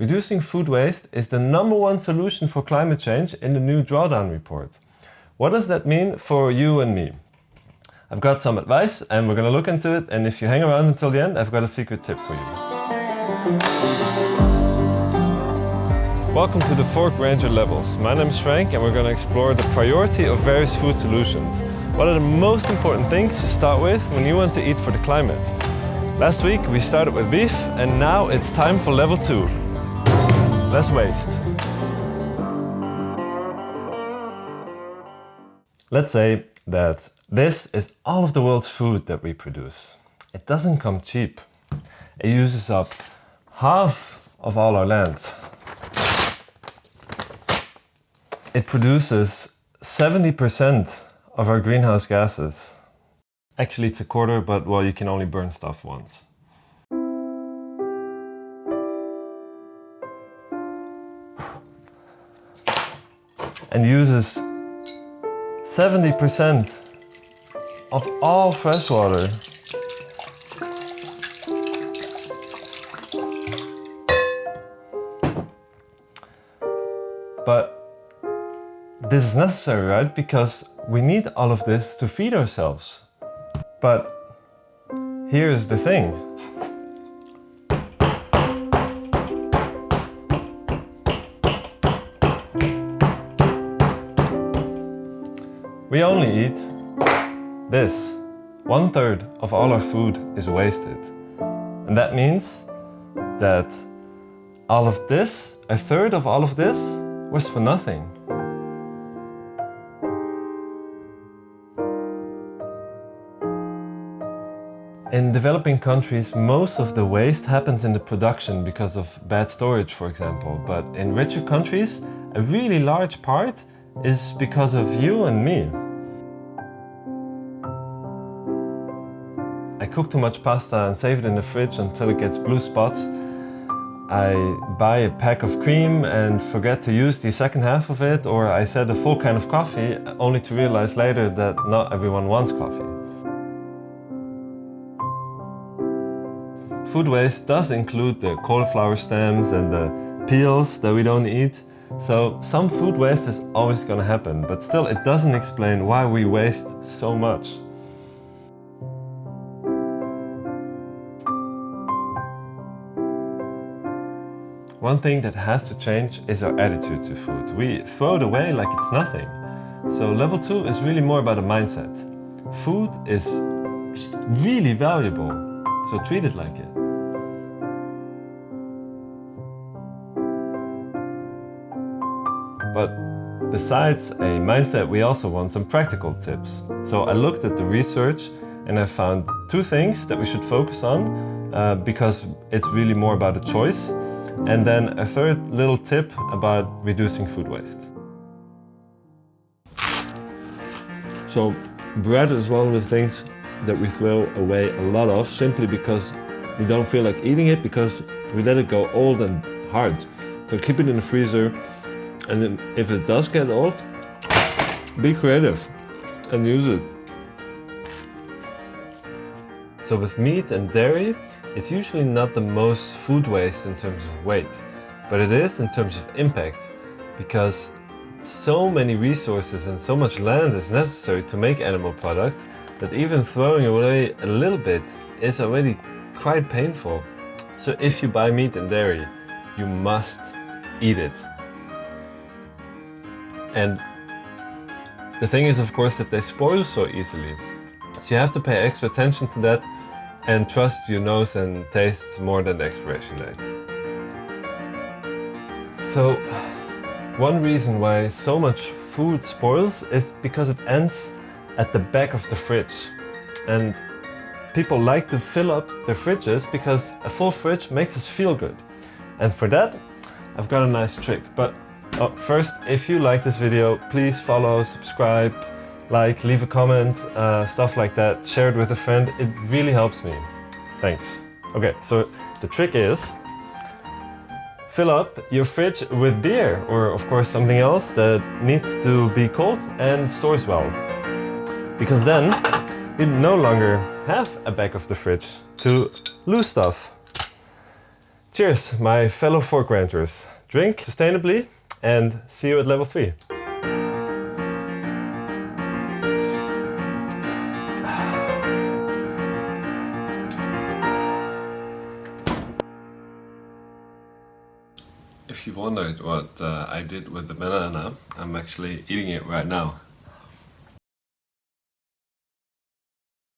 Reducing food waste is the #1 solution for climate change in the new Drawdown report. What does that mean for you and me? I've got some advice and we're going to look into it, and if you hang around until the end, I've got a secret tip for you. Welcome to the Fork Ranger Levels. My name is Frank and we're going to explore the priority of various food solutions. What are the most important things to start with when you want to eat for the climate? Last week we started with beef and now it's time for level 2. Less waste. Let's say that this is all of the world's food that we produce. It doesn't come cheap. It uses up half of all our land. It produces 70% of our greenhouse gases. Actually it's a quarter, but well, you can only burn stuff once. And uses 70% of all fresh water. But this is necessary, right? Because we need all of this to feed ourselves. But here's the thing. We only eat this. 1/3 of all our food is wasted. And that means that all of this, 1/3 of all of this, was for nothing. In developing countries, most of the waste happens in the production because of bad storage, for example. But in richer countries, a really large part is because of you and me. I cook too much pasta and save it in the fridge until it gets blue spots. I buy a pack of cream and forget to use the second half of it, or I set a full can of coffee only to realize later that not everyone wants coffee. Food waste does include the cauliflower stems and the peels that we don't eat. So some food waste is always going to happen, but still it doesn't explain why we waste so much. One thing that has to change is our attitude to food. We throw it away like it's nothing. So level 2 is really more about a mindset. Food is really valuable, so treat it like it. But besides a mindset, we also want some practical tips. So I looked at the research and I found 2 things that we should focus on because it's really more about a choice. And then a 3rd little tip about reducing food waste. So bread is one of the things that we throw away a lot of simply because we don't feel like eating it because we let it go old and hard. So keep it in the freezer. And then if it does get old, be creative and use it. So with meat and dairy, it's usually not the most food waste in terms of weight, but it is in terms of impact, because so many resources and so much land is necessary to make animal products that even throwing away a little bit is already quite painful. So if you buy meat and dairy, you must eat it. And the thing is, of course, that they spoil so easily. So you have to pay extra attention to that and trust your nose and taste more than the expiration date. So one reason why so much food spoils is because it ends at the back of the fridge. And people like to fill up their fridges because a full fridge makes us feel good. And for that, I've got a nice trick. But first, if you like this video, please follow, subscribe, like, leave a comment, stuff like that. Share it with a friend. It really helps me. Thanks. Okay, so the trick is fill up your fridge with beer, or of course something else that needs to be cold and stores well. Because then you no longer have a back of the fridge to lose stuff. Cheers, my fellow fork ranchers. Drink sustainably and see you at level 3. If you wondered what I did with the banana, I'm actually eating it right now.